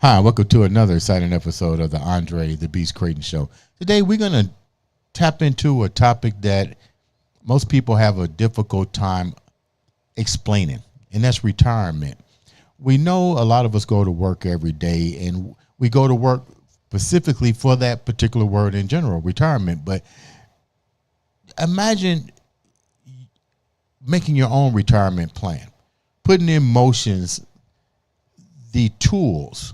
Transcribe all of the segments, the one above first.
Hi, welcome to another exciting episode of the Andre The Beast Crayton Show. Today we're going to tap into a topic that most people have a difficult time explaining, and that's retirement. We know a lot of us go to work every day, and we go to work specifically for that particular word in general, retirement. But imagine making your own retirement plan, putting in motions the tools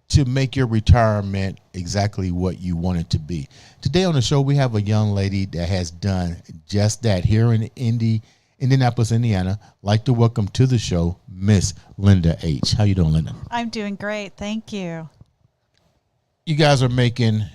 to make your retirement exactly what you want it to be. Today on the show, we have a young lady that has done just that here in Indianapolis, Indiana. I'd like to welcome to the show, Miss Linda H. How you doing, Linda? I'm doing great. Thank you. You guys are making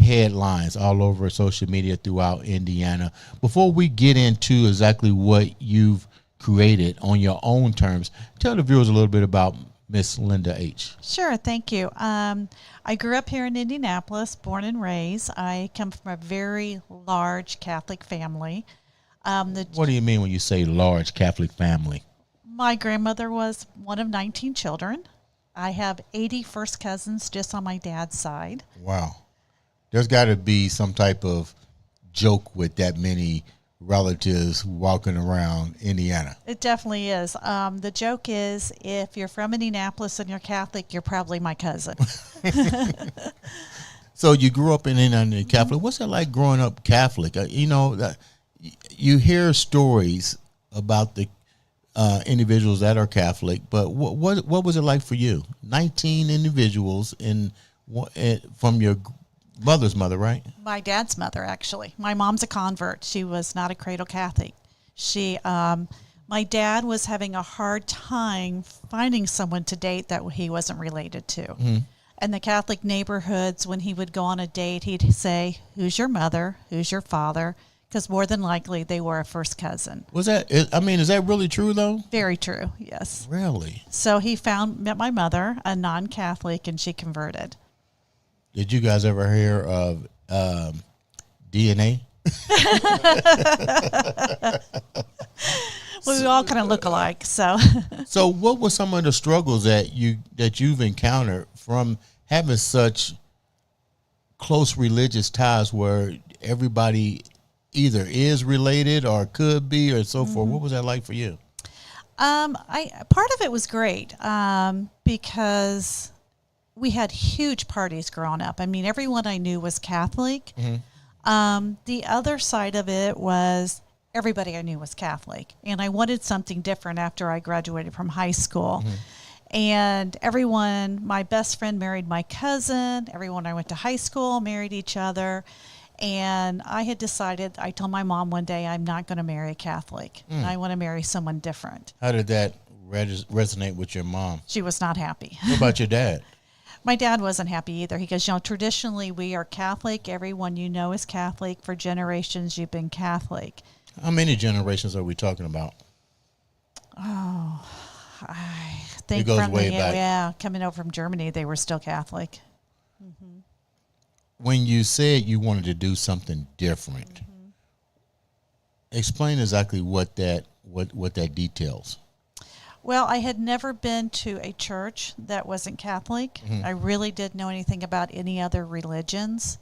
headlines all over social media throughout Indiana. Before we get into exactly what you've created on your own terms, tell the viewers a little bit about Miss Linda H. Sure, thank you. I grew up here in Indianapolis, born and raised. I come from a very large Catholic family. What do you mean when you say large Catholic family? My grandmother was one of 19 children. I have 80 first cousins just on my dad's side. Wow. There's got to be some type of joke with that many relatives walking around Indiana. It definitely is. The joke is, if you're from Indianapolis and you're Catholic, you're probably my cousin. So you grew up in Indiana Catholic. What's it like growing up Catholic? You hear stories about the individuals that are Catholic, but what was it like for you? 19 individuals from your mother's mother, right? My dad's mother, actually. My mom's a convert. She was not a cradle Catholic. My dad was having a hard time finding someone to date that he wasn't related to. Mm-hmm. In the Catholic neighborhoods, when he would go on a date, he'd say, "Who's your mother? Who's your father?" Because more than likely they were a first cousin. Is that really true though? Very true, yes. Really? So he met my mother, a non-Catholic, and she converted. Did you guys ever hear of DNA? Well, we all kind of look alike, so. So what were some of the struggles that you've encountered from having such close religious ties where everybody either is related or could be or so forth? What was that like for you? Part of it was great because we had huge parties growing up. I mean, everyone I knew was Catholic. Mm-hmm. The other side of it was everybody I knew was Catholic. And I wanted something different after I graduated from high school. Mm-hmm. And my best friend married my cousin. Everyone I went to high school married each other. And I had decided, I told my mom one day, I'm not going to marry a Catholic. I want to marry someone different. How did that resonate with your mom? She was not happy. What about your dad? My dad wasn't happy either. He goes, traditionally we are Catholic. Everyone you know is Catholic. For generations, you've been Catholic. How many generations are we talking about? Oh, I think it goes way back. Yeah, coming over from Germany, they were still Catholic. Mm-hmm. When you said you wanted to do something different, explain exactly what that details. Well, I had never been to a church that wasn't Catholic. Mm-hmm. I really didn't know anything about any other religions.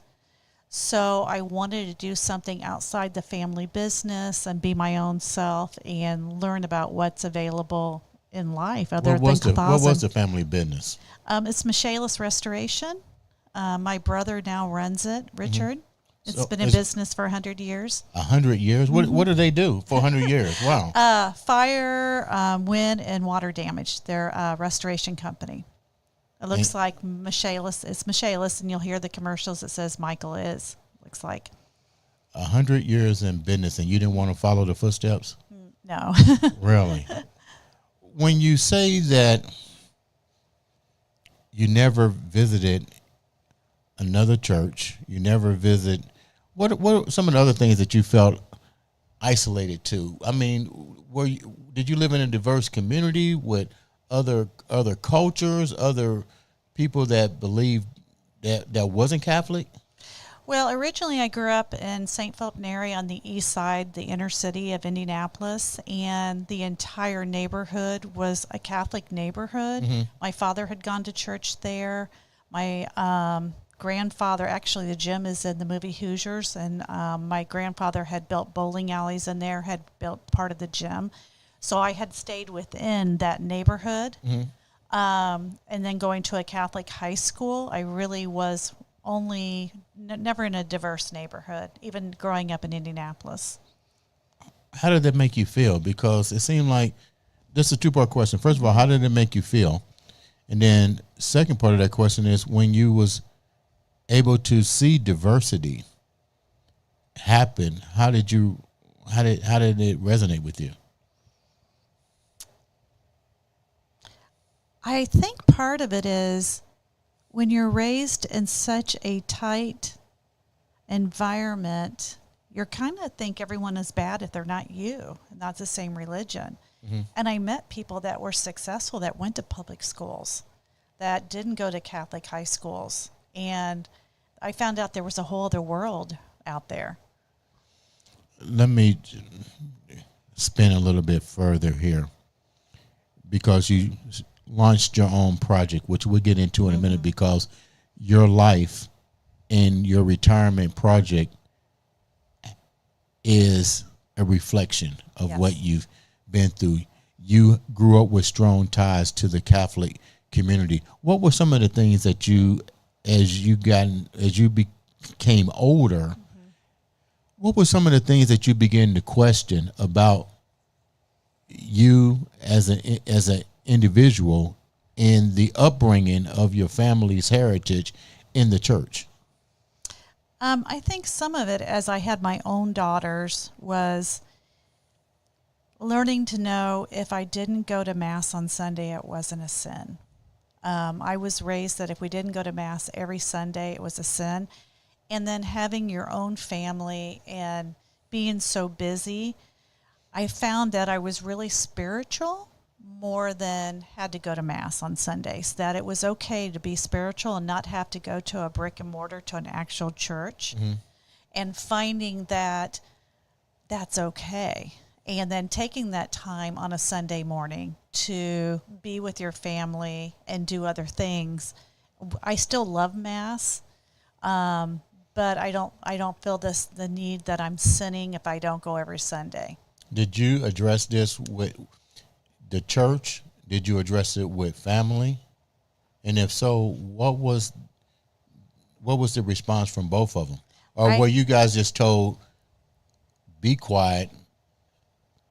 So I wanted to do something outside the family business and be my own self and learn about what's available in life other than Catholicism. What was the family business? It's Michaelis Restoration. My brother now runs it, Richard. Mm-hmm. It's been in business for 100 years. 100 years? What do they do for 100 years? Wow. Fire, wind, and water damage. They're a restoration company. It looks like Michaelis. It's Michaelis, and you'll hear the commercials that says Michael is. Looks like. 100 years in business, and you didn't want to follow the footsteps? No. Really? When you say that you never visited another church, you never visit, what are some of the other things that you felt, isolated to? I mean, did you live in a diverse community with other cultures, other people that believed that wasn't Catholic? Well, originally I grew up in St. Philip Neri on the east side, the inner city of Indianapolis, and the entire neighborhood was a Catholic neighborhood. Mm-hmm. My father had gone to church there. My grandfather, actually, the gym is in the movie Hoosiers, and my grandfather had built bowling alleys in there, had built part of the gym. So I had stayed within that neighborhood. Mm-hmm. And then going to a Catholic high school, I really was never in a diverse neighborhood, even growing up in Indianapolis. How did that make you feel? Because it seemed like this is a two-part question. First of all, how did it make you feel? And then second part of that question is when you was able to see diversity happen, how did it resonate with you? I think part of it is when you're raised in such a tight environment, you kind of think everyone is bad if they're not you, and not the same religion. Mm-hmm. And I met people that were successful that went to public schools, that didn't go to Catholic high schools. And I found out there was a whole other world out there. Let me spin a little bit further here, because you launched your own project, which we'll get into in a minute, because your life and your retirement project is a reflection of what you've been through. You grew up with strong ties to the Catholic community. What were some of the things that as you became older, what were some of the things that you began to question about you as an individual in the upbringing of your family's heritage in the church? I think some of it, as I had my own daughters, was learning to know if I didn't go to Mass on Sunday, it wasn't a sin. I was raised that if we didn't go to Mass every Sunday, it was a sin. And then having your own family and being so busy, I found that I was really spiritual more than had to go to Mass on Sundays, that it was okay to be spiritual and not have to go to a brick and mortar, to an actual church, and finding that that's okay. And then taking that time on a Sunday morning to be with your family and do other things. I still love Mass, but I don't feel the need that I'm sinning if I don't go every Sunday. Did you address this with the church? Did you address it with family? And if so, what was the response from both of them? Or were you guys just told, be quiet,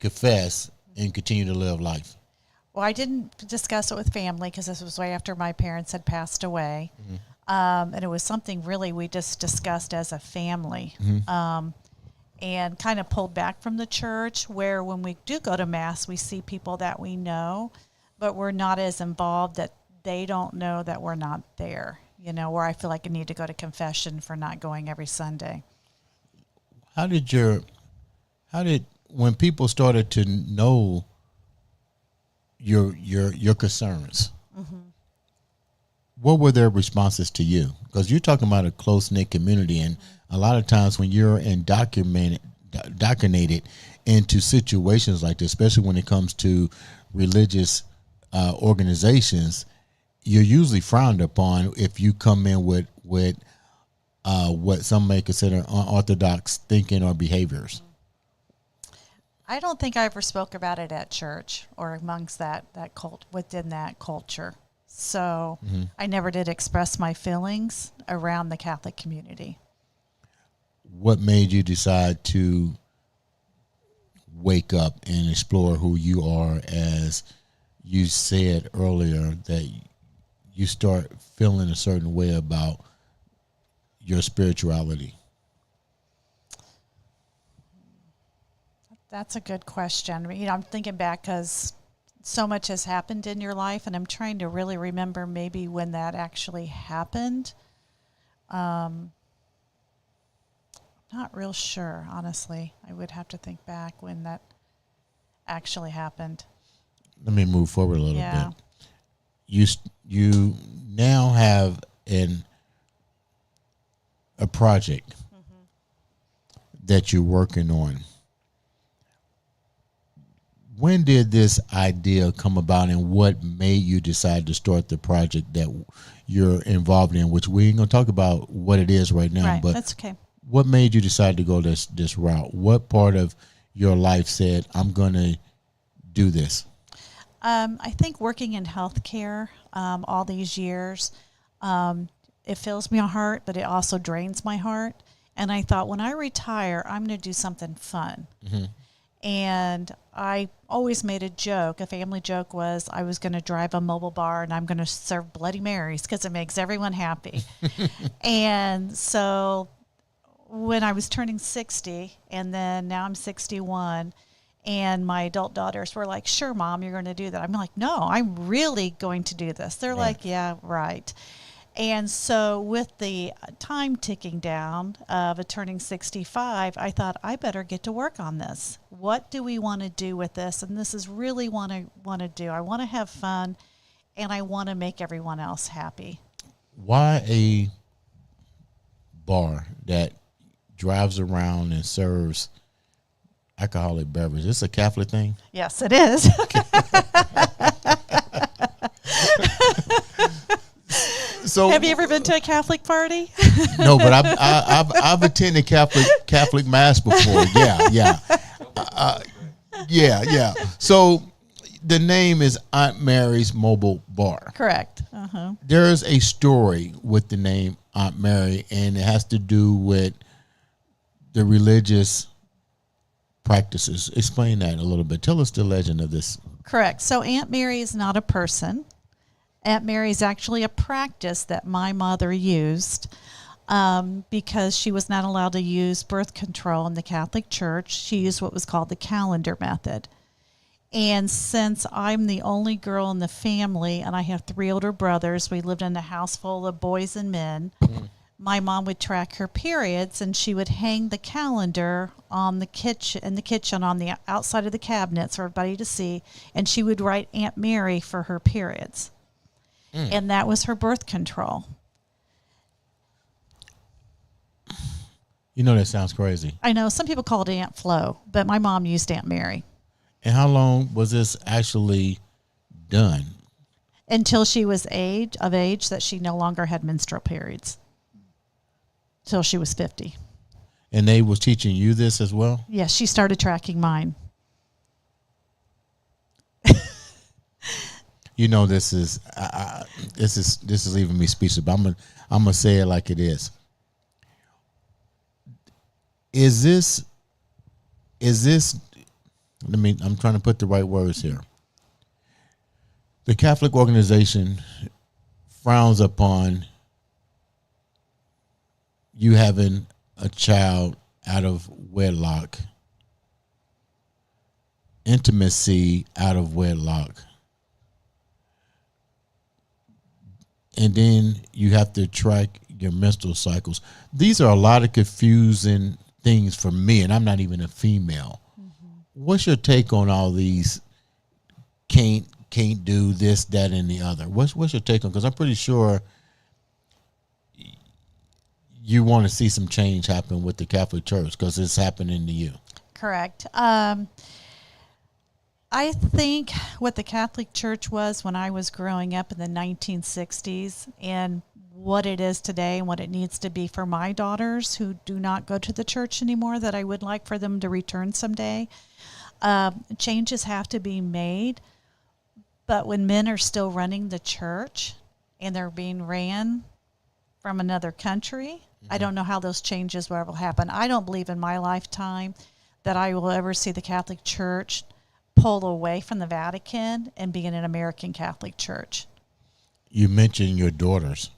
confess, and continue to live life? Well, I didn't discuss it with family because this was way after my parents had passed away. Mm-hmm. And it was something really we just discussed as a family. Mm-hmm. And kind of pulled back from the church, where when we do go to Mass, we see people that we know, but we're not as involved, that they don't know that we're not there, where I feel like I need to go to confession for not going every Sunday. How did when people started to know your concerns, mm-hmm. what were their responses to you? Because you're talking about a close-knit community, and a lot of times when you're indoctrinated into situations like this, especially when it comes to religious organizations, you're usually frowned upon if you come in with what some may consider unorthodox thinking or behaviors. I don't think I ever spoke about it at church or amongst that cult, within that culture. So mm-hmm. I never did express my feelings around the Catholic community. What made you decide to wake up and explore who you are? As you said earlier, that you start feeling a certain way about your spirituality. That's a good question. I'm thinking back because so much has happened in your life, and I'm trying to really remember maybe when that actually happened. not real sure, honestly. I would have to think back when that actually happened. Let me move forward a little Yeah. bit. You now have a project that you're working on. When did this idea come about, and what made you decide to start the project that you're involved in, which we ain't going to talk about what it is right now, Right, but that's okay. what made you decide to go this route? What part of your life said, I'm going to do this? I think working in healthcare all these years, it fills my heart, but it also drains my heart. And I thought, when I retire, I'm going to do something fun. And I always made a joke. A family joke was I was going to drive a mobile bar and I'm going to serve Bloody Marys because it makes everyone happy. And so when I was turning 60, and then now I'm 61, and my adult daughters were like, sure, Mom, you're going to do that. I'm like, no, I'm really going to do this. They're like, yeah, right. And so with the time ticking down of turning 65, I thought I better get to work on this. What do we want to do with this? And this is really want to do. I want to have fun, and I want to make everyone else happy. Why a bar that drives around and serves alcoholic beverages? It's a Catholic thing? Yes, it is. So, have you ever been to a Catholic party? No, but I've attended Catholic mass before. Yeah. Yeah. So the name is Aunt Mary's Mobile Bar. Correct. There's a story with the name Aunt Mary, and it has to do with the religious practices. Explain that a little bit. Tell us the legend of this. Correct. So Aunt Mary is not a person. Aunt Mary is actually a practice that my mother used because she was not allowed to use birth control in the Catholic Church. She used what was called the calendar method. And since I'm the only girl in the family and I have 3 older brothers, we lived in a house full of boys and men. My mom would track her periods, and she would hang the calendar on the kitchen on the outside of the cabinets for everybody to see, and she would write Aunt Mary for her periods. And that was her birth control. You know, that sounds crazy. I know some people call it Aunt Flo, but my mom used Aunt Mary. And how long was this actually done? Until she was of age that she no longer had menstrual periods. Till she was 50. And they was teaching you this as well? Yes, she started tracking mine. You know, this is leaving me speechless. But I'm gonna say it like it is. Is this? I'm trying to put the right words here. The Catholic organization frowns upon you having a child out of wedlock, intimacy out of wedlock. And then you have to track your menstrual cycles. These are a lot of confusing things for me, and I'm not even a female. What's your take on all these can't do this, that, and the other? What's your take on? Because I'm pretty sure you want to see some change happen with the Catholic Church because it's happening to you. Correct. I think what the Catholic Church was when I was growing up in the 1960s and what it is today and what it needs to be for my daughters who do not go to the church anymore, that I would like for them to return someday. Changes have to be made, but when men are still running the church and they're being ran from another country, I don't know how those changes will ever happen. I don't believe in my lifetime that I will ever see the Catholic Church pull away from the Vatican and be in an American Catholic Church. You mentioned your daughters.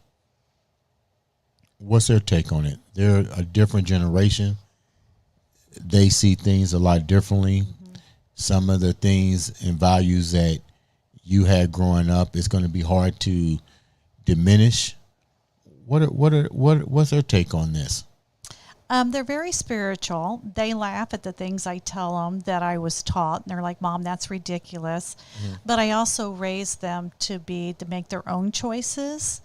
What's their take on it? They're a different generation. They see things a lot differently. Some of the things and values that you had growing up, it's going to be hard to diminish. What's their take on this? They're very spiritual. They laugh at the things I tell them that I was taught. And they're like, Mom, that's ridiculous. But I also raised them to make their own choices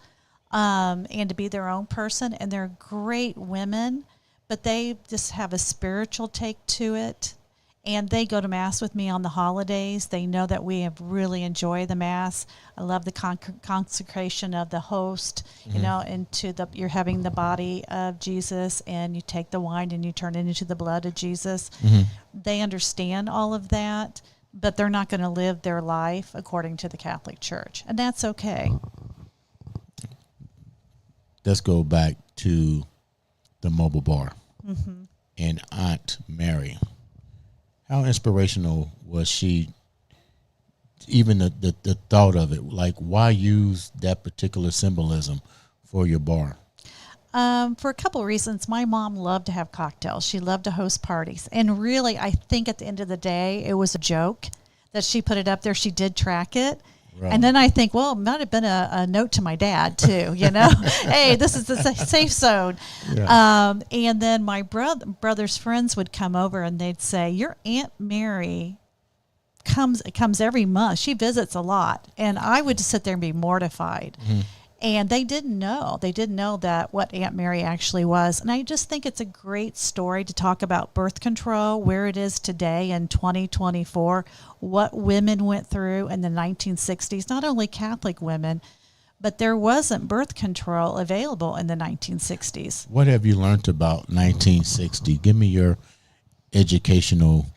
and to be their own person. And they're great women, but they just have a spiritual take to it. And they go to Mass with me on the holidays. They know that we have really enjoyed the Mass. I love the consecration of the host, you're having the body of Jesus, and you take the wine and you turn it into the blood of Jesus. They understand all of that, but they're not going to live their life according to the Catholic Church. And that's okay. Let's go back to the mobile bar and Aunt Mary. How inspirational was she? Even the thought of it, like why use that particular symbolism for your bar? For a couple of reasons. My mom loved to have cocktails. She loved to host parties. And really, I think at the end of the day, it was a joke that she put it up there. She did track it. Right. And then I think, well, it might have been a note to my dad, too, Hey, this is the safe zone. Yeah. And then my brother's friends would come over and they'd say, your Aunt Mary comes every month. She visits a lot. And I would just sit there and be mortified. And they didn't know. They didn't know that what Aunt Mary actually was. And I just think it's a great story to talk about birth control, where it is today in 2024, what women went through in the 1960s, not only Catholic women, but there wasn't birth control available in the 1960s. What have you learned about 1960? Give me your educational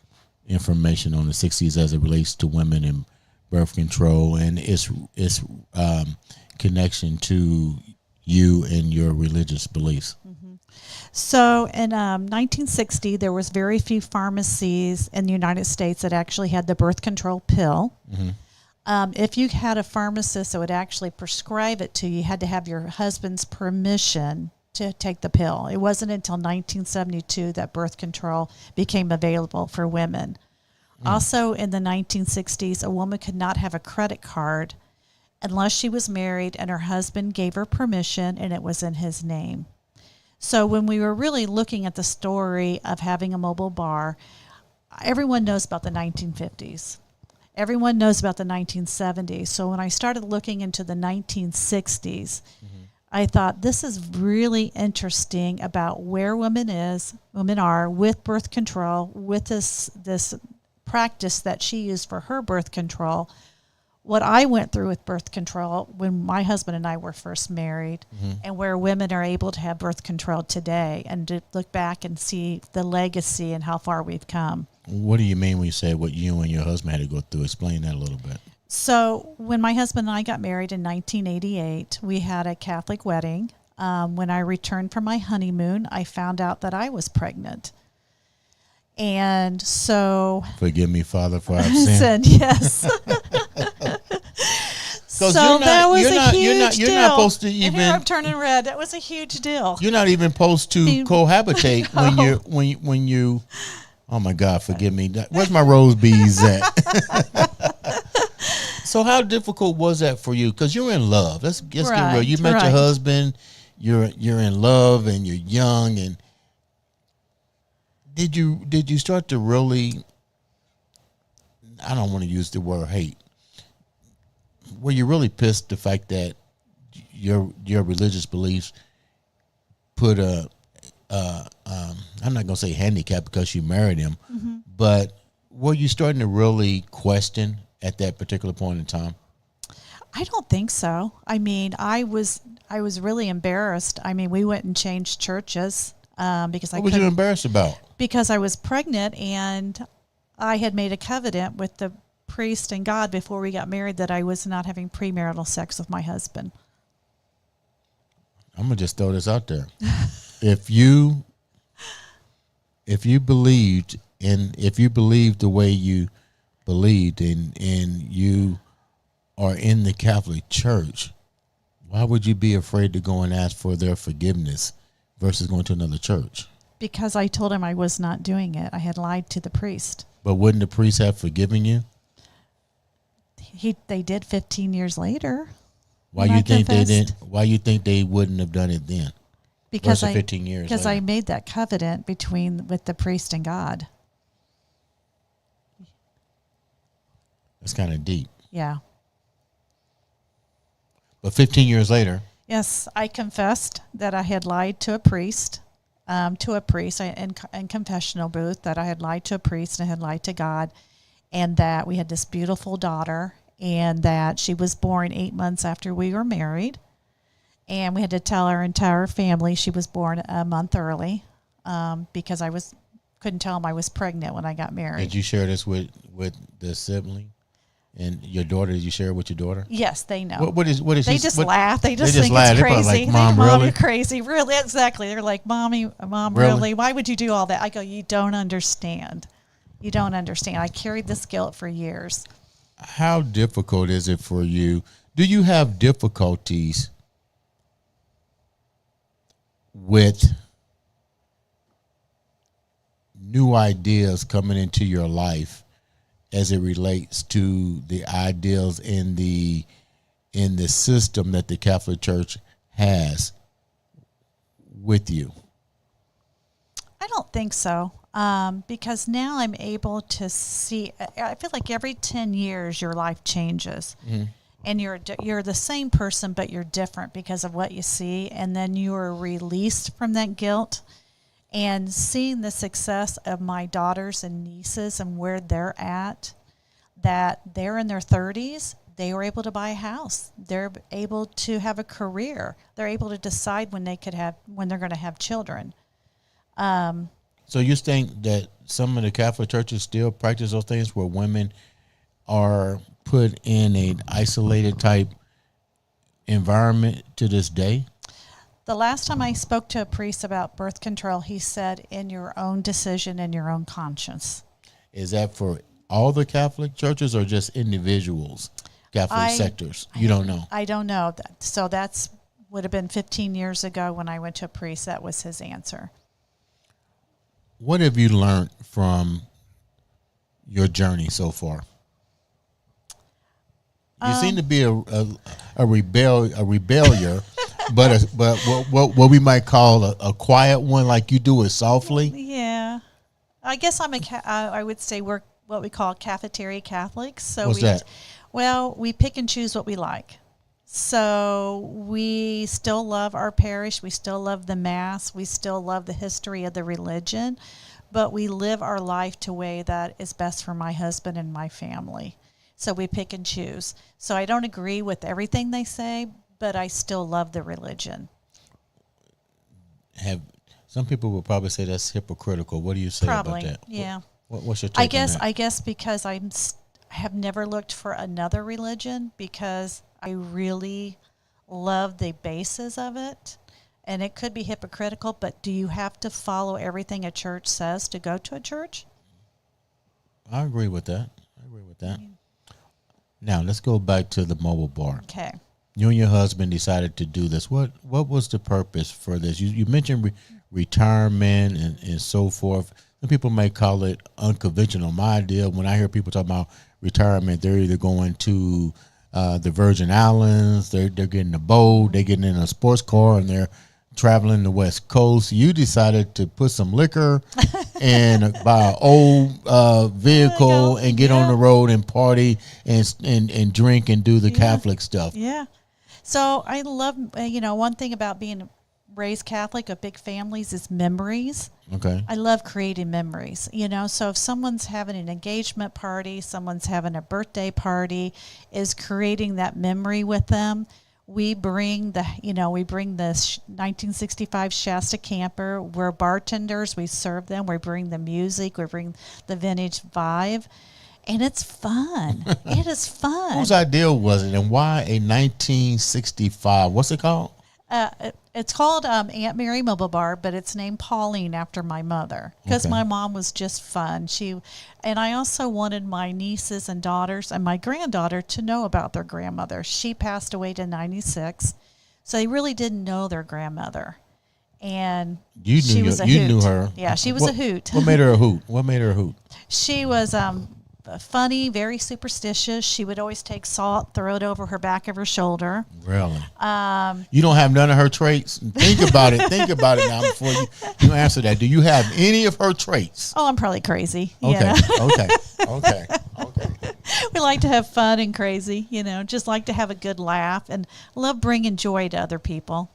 information on the 60s as it relates to women and birth control and its connection to you and your religious beliefs. So in 1960, there was very few pharmacies in the United States that actually had the birth control pill. If you had a pharmacist that would actually prescribe it to you, you had to have your husband's permission to take the pill. It wasn't until 1972 that birth control became available for women. Also in the 1960s, a woman could not have a credit card unless she was married and her husband gave her permission and it was in his name. So when we were really looking at the story of having a mobile bar, everyone knows about the 1950s. Everyone knows about the 1970s. So when I started looking into the 1960s, I thought this is really interesting about where women are with birth control, with this practice that she used for her birth control. What I went through with birth control when my husband and I were first married, and where women are able to have birth control today, and to look back and see the legacy and how far we've come. What do you mean when you say what you and your husband had to go through? Explain that a little bit. So when my husband and I got married in 1988, we had a Catholic wedding. When I returned from my honeymoon, I found out that I was pregnant. And so... Forgive me, Father, for I've sinned. Yes. So that was a huge deal. You're not supposed to even... And here I'm turning red. That was a huge deal. You're not even supposed to cohabitate when you... Oh, my God, forgive me. Where's my rose bees at? So how difficult was that for you? Because you're in love. Let's get real. You met your husband. You're in love, and you're young, and... Did you start to really, I don't want to use the word hate, were you really pissed the fact that your religious beliefs put I'm not going to say handicap because you married him, but were you starting to really question at that particular point in time? I don't think so. I mean, I was really embarrassed. I mean, we went and changed churches. Because what was you embarrassed about? Because I was pregnant and I had made a covenant with the priest and God before we got married that I was not having premarital sex with my husband. I'm gonna just throw this out there. If you believed the way you believed and you are in the Catholic Church, why would you be afraid to go and ask for their forgiveness versus going to another church? Because I told him I was not doing it. I had lied to the priest. But wouldn't the priest have forgiven you? They did 15 years later. Why you think they didn't? Why you think they wouldn't have done it then? because versus 15 years because later. I made that covenant with the priest and God. That's kind of deep. Yeah. But 15 years later. Yes, I confessed that I had lied to a priest, in confessional booth, that I had lied to a priest and I had lied to God, and that we had this beautiful daughter, and that she was born 8 months after we were married. And we had to tell our entire family she was born a month early, because couldn't tell them I was pregnant when I got married. Did you share this with the sibling and your daughter? Did you share it with your daughter? Yes, they know. What is they just laugh. They just think laugh. it's They're crazy. like, Mom, really? really? Crazy. Really? Exactly. They're like, Mom, really? Why would you do all that? I go, you don't understand. You don't understand. I carried this guilt for years. How difficult is it for you? Do you have difficulties with new ideas coming into your life as it relates to the ideals in the system that the Catholic Church has with you? I don't think so, because now I'm able to see. I feel like every 10 years your life changes, and you're the same person, but you're different because of what you see, and then you are released from that guilt. And seeing the success of my daughters and nieces and where they're at, that they're in their 30s, they were able to buy a house. They're able to have a career. They're able to decide when they're going to have children. So you think that some of the Catholic churches still practice those things where women are put in an isolated type environment to this day? The last time I spoke to a priest about birth control, he said, in your own decision and your own conscience. Is that for all the Catholic churches or just individuals, Catholic sectors? You don't know. I don't know. So that's would have been 15 years ago when I went to a priest. That was his answer. What have you learned from your journey so far? You seem to be a rebellier, but what we might call a quiet one, like you do it softly. Yeah, I guess I would say we're what we call cafeteria Catholics. So What's that? Well, we pick and choose what we like. So we still love our parish. We still love the Mass. We still love the history of the religion, but we live our life to a way that is best for my husband and my family. So we pick and choose. So I don't agree with everything they say, but I still love the religion. Some people will probably say that's hypocritical. What do you say about that? Yeah. What's your take on that? I guess because I have never looked for another religion, because I really love the basis of it. And it could be hypocritical, but do you have to follow everything a church says to go to a church? I agree with that. Now, let's go back to the mobile bar. Okay. You and your husband decided to do this. What was the purpose for this? You mentioned retirement and so forth. Some people may call it unconventional. My idea, when I hear people talk about retirement, they're either going to the Virgin Islands, they're getting a boat, they're getting in a sports car, and they're traveling the West Coast. You decided to put some liquor and buy an old vehicle and get on the road and party and drink and do the Catholic stuff. Yeah. So I love, one thing about being raised Catholic of big families is memories. Okay. I love creating memories, so if someone's having an engagement party, someone's having a birthday party, is creating that memory with them. We bring the 1965 Shasta camper. We're bartenders. We serve them. We bring the music. We bring the vintage vibe. And it's fun. It is fun. Whose idea was it, and why a 1965? What's it called? It's called Aunt Mary Mobile Bar, but it's named Pauline after my mother, because my mom was just fun. And I also wanted my nieces and daughters and my granddaughter to know about their grandmother. She passed away to 96, so they really didn't know their grandmother. And she was a hoot. You knew her. Yeah, she was a hoot. What made her a hoot? She was funny, very superstitious. She would always take salt, throw it over her back of her shoulder. Really? You don't have none of her traits? Think about it. Think about it now before you answer that. Do you have any of her traits? Oh, I'm probably crazy. Okay. Yeah. Okay. We like to have fun and crazy, just like to have a good laugh and love bringing joy to other people.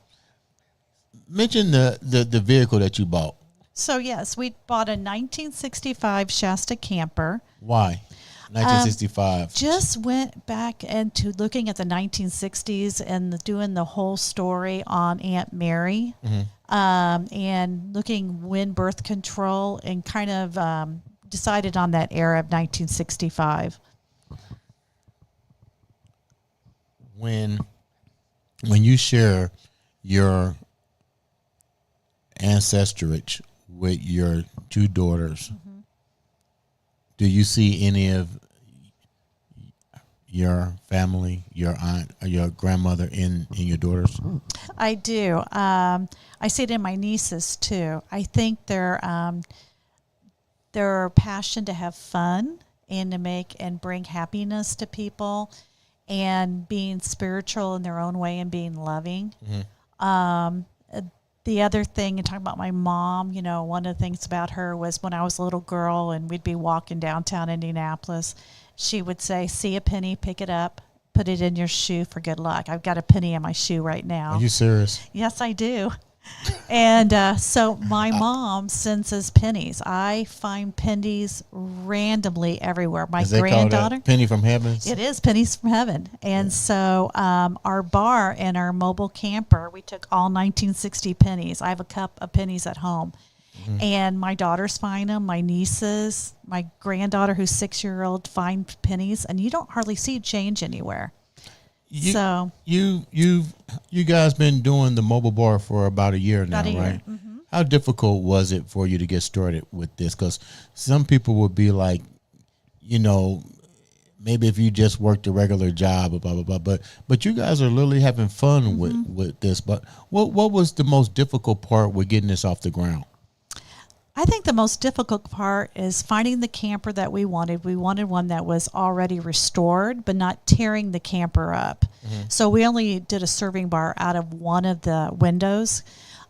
Mention the vehicle that you bought. So, yes, we bought a 1965 Shasta camper. Why? 1965. Just went back into looking at the 1960s and doing the whole story on Aunt Mary, and looking when birth control, and kind of decided on that era of 1965. When you share your ancestrage with your two daughters, do you see any of your family, your aunt or your grandmother in your daughters? I do. I see it in my nieces too. I think their passion to have fun and to make and bring happiness to people, and being spiritual in their own way and being loving. The other thing, and talking about my mom, one of the things about her was when I was a little girl and we'd be walking downtown Indianapolis, she would say, see a penny, pick it up, put it in your shoe for good luck. I've got a penny in my shoe right now. Are you serious? Yes, I do. And so my mom sends us pennies. I find pennies randomly everywhere. My granddaughter. Penny from heaven? It is pennies from heaven. And so our bar and our mobile camper, we took all 1960 pennies. I have a cup of pennies at home. And my daughters find them. My nieces, my granddaughter who's 6-year-old find pennies. And you don't hardly see change anywhere. You guys been doing the mobile bar for about a year now, right? Mm-hmm. How difficult was it for you to get started with this? Because some people would be like, maybe if you just worked a regular job, blah blah blah. But you guys are literally having fun with this. But what was the most difficult part with getting this off the ground? I think the most difficult part is finding the camper that we wanted. We wanted one that was already restored, but not tearing the camper up. So we only did a serving bar out of one of the windows.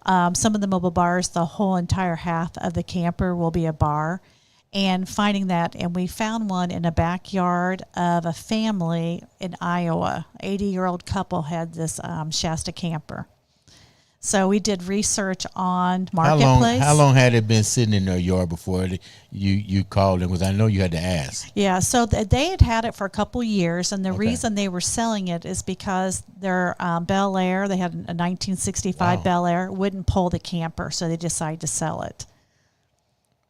Some of the mobile bars, the whole entire half of the camper will be a bar. And finding that, and we found one in a backyard of a family in Iowa. 80-year-old couple had this Shasta camper. So we did research on Marketplace. How long had it been sitting in their yard before you called them? Because I know you had to ask. Yeah, so they had it for a couple years, and the reason they were selling it is because their Bel Air, they had a 1965 Bel Air, wouldn't pull the camper, so they decided to sell it.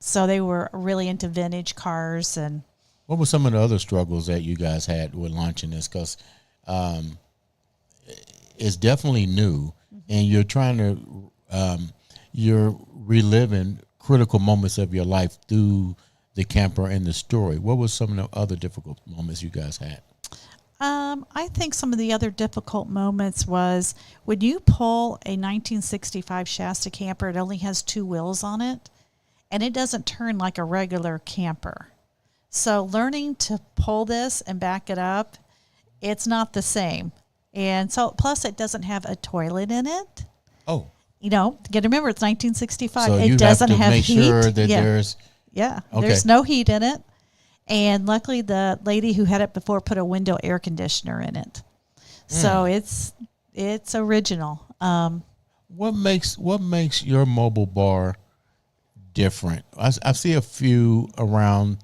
So they were really into vintage cars. And what were some of the other struggles that you guys had with launching this? Because it's definitely new. And you're trying to, you're reliving critical moments of your life through the camper and the story. What were some of the other difficult moments you guys had? I think some of the other difficult moments was when you pull a 1965 Shasta camper, it only has 2 wheels on it, and it doesn't turn like a regular camper. So learning to pull this and back it up, it's not the same. And so, plus it doesn't have a toilet in it. Oh. You got to remember, it's 1965. So it doesn't have make heat. Sure that there's... Yeah, okay. There's no heat in it. And luckily the lady who had it before put a window air conditioner in it. So it's original. What makes your mobile bar different? I see a few around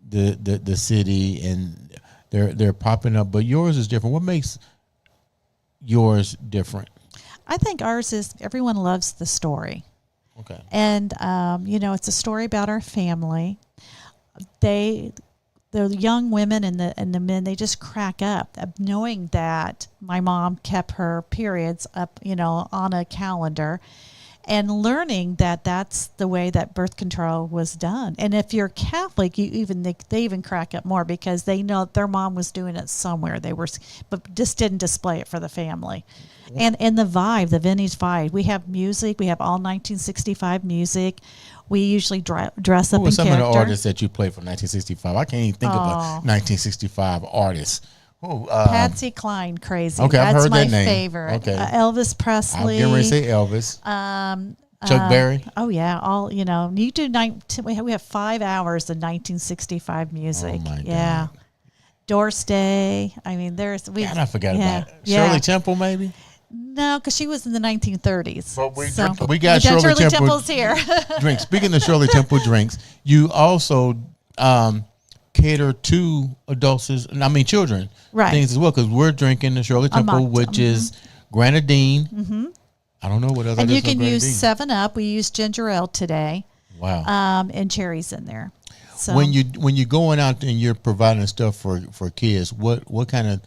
the city, and they're popping up, but yours is different. What makes yours different? I think ours is everyone loves the story. Okay. And it's a story about our family. The young women and the men, they just crack up of knowing that my mom kept her periods up, on a calendar, and learning that that's the way that birth control was done. And if you're Catholic, they even crack up more because they know their mom was doing it somewhere. But just didn't display it for the family. And the vibe, the vintage vibe. We have music. We have all 1965 music. We usually dress up Who were in some character. of the artists that you played from 1965? I can't even think of a 1965 artist. Patsy Cline, crazy. Okay, I've That's heard my that name. favorite. Okay. Elvis I'm Presley. getting ready to say Elvis. Chuck Berry. Oh yeah, all you do. We have 5 hours of 1965 music. Oh my yeah. God. Doris Day. I mean, God, I forgot yeah, about it. yeah. Shirley Temple, maybe. No, because she was in the 1930s. But we got Shirley Temple Temple's here. drinks. Speaking of Shirley Temple drinks, you also cater to children, Right. things as well. Because we're drinking the Shirley Temple, which is grenadine. Mm-hmm. I don't know what other. And you can use 7-Up. We use ginger ale today. Wow. And cherries in there. So When you're going out and you're providing stuff for kids, what kind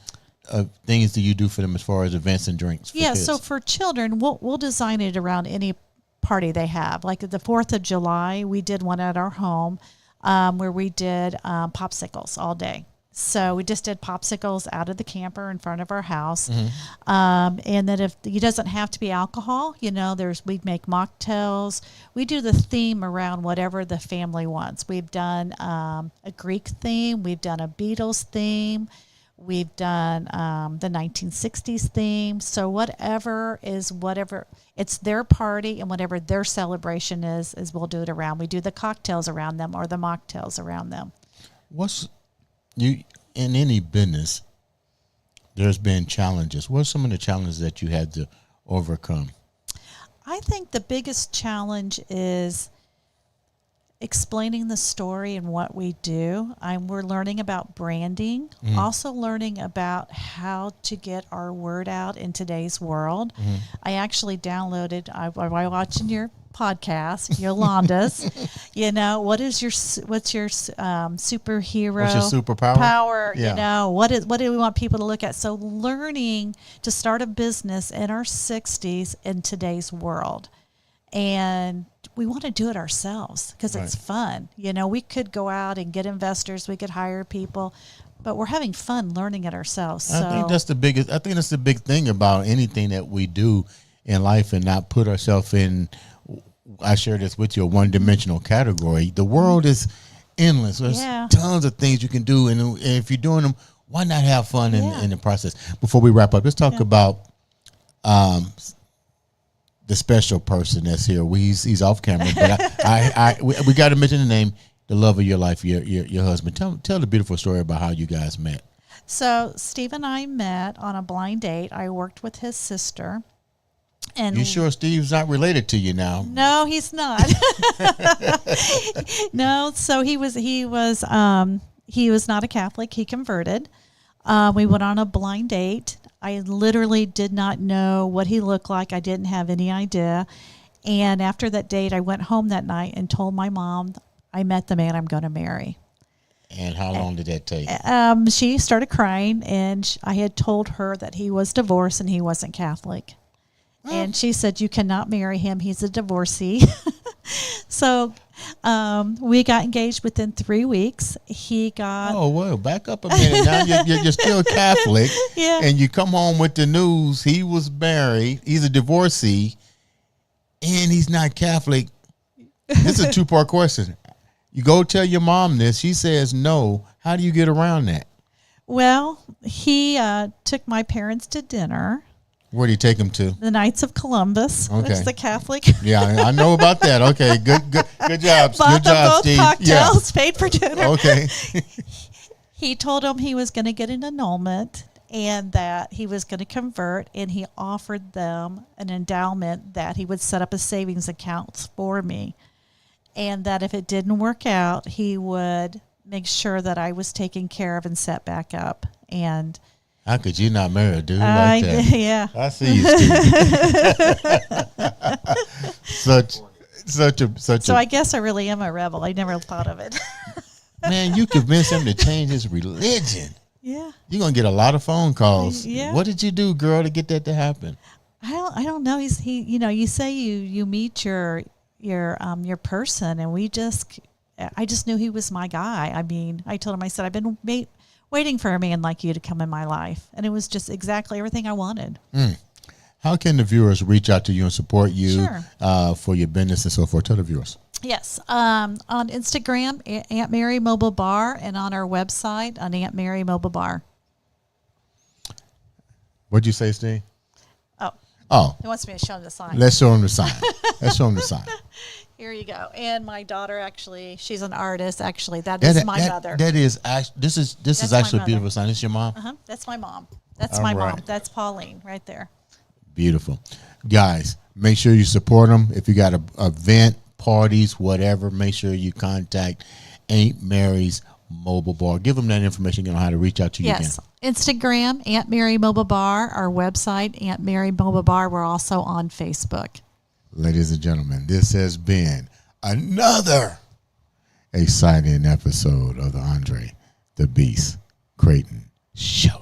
of things do you do for them as far as events and drinks? For kids? So for children, we'll design it around any party they have. Like the 4th of July, we did one at our home where we did popsicles all day. So we just did popsicles out of the camper in front of our house. And then if it doesn't have to be alcohol, we make mocktails. We do the theme around whatever the family wants. We've done a Greek theme. We've done a Beatles theme. We've done the 1960s theme. So whatever, it's their party and whatever their celebration is we'll do it around. We do the cocktails around them or the mocktails around them. You in any business, there's been challenges. What are some of the challenges that you had to overcome? I think the biggest challenge is explaining the story and what we do. We're learning about branding, also learning about how to get our word out in today's world. I actually downloaded, while watching your podcast, Yolanda's, what's your superhero? What's your superpower? Power, Yeah. what do we want people to look at? So learning to start a business in our 60s in today's world. And we want to do it ourselves because it's fun. We could go out and get investors, we could hire people, but we're having fun learning it ourselves. So I think that's the big thing about anything that we do in life, and not put ourselves in, I share this with you, a one-dimensional category. The world is endless. There's tons of things you can do, and if you're doing them, why not have fun in the process? Before we wrap up, let's talk about the special person that's here. He's off camera, but we got to mention the name, the love of your life, your husband. Tell the beautiful story about how you guys met. So Steve and I met on a blind date. I worked with his sister. And you sure Steve's not related to you now? No, he's not. No, so he was not a Catholic. He converted. We went on a blind date. I literally did not know what he looked like. I didn't have any idea. And after that date, I went home that night and told my mom, I met the man I'm going to marry. And how long did that take? She started crying, and I had told her that he was divorced and he wasn't Catholic. And she said, you cannot marry him. He's a divorcee. So we got engaged within 3 weeks. He got... Oh, well, back up a minute. Now you're still Catholic. Yeah. And you come home with the news. He was married. He's a divorcee. And he's not Catholic. This is a two-part question. You go tell your mom this. She says no. How do you get around that? Well, he took my parents to dinner. Where do you take him to? The Knights of Columbus. Okay. It's the Catholic. Yeah, I know about that. Okay, good job. Bought Good job, both Steve. cocktails, paid for dinner. Okay. He told them he was going to get an annulment and that he was going to convert, and he offered them an endowment that he would set up a savings account for me, and that if it didn't work out, he would make sure that I was taken care of and set back up. And how could you not marry a dude like that? Yeah. I see you, Steve. So I guess I really am a rebel. I never thought of it. Man, you convinced him to change his religion. Yeah. You're going to get a lot of phone calls. Yeah. What did you do, girl, to get that to happen? I don't know. You say you meet your person, and I just knew he was my guy. I mean, I told him, I said, I've been waiting for a man like you to come in my life. And it was just exactly everything I wanted. How can the viewers reach out to you and support you Sure. For your business and so forth? Tell the viewers. Yes. On Instagram, Aunt Mary Mobile Bar, and on our website on Aunt Mary Mobile Bar. What'd you say, Steve? Oh, he wants me to show him the sign. Let's show him the sign. Let's show him the sign. Here you go. And my daughter, actually, she's an artist. Actually, that is my mother. That is actually this is actually a beautiful sign. This your mom? That's my mom. That's All my right. mom. That's Pauline right there. Beautiful. Guys, make sure you support them. If you got a event, parties, whatever, make sure you contact Aunt Mary's Mobile Bar. Give them that information on how to reach out to you again. Yes. Instagram, Aunt Mary Mobile Bar. Our website, Aunt Mary Mobile Bar. We're also on Facebook. Ladies and gentlemen, this has been another exciting episode of the Andre the Beast Crayton Show.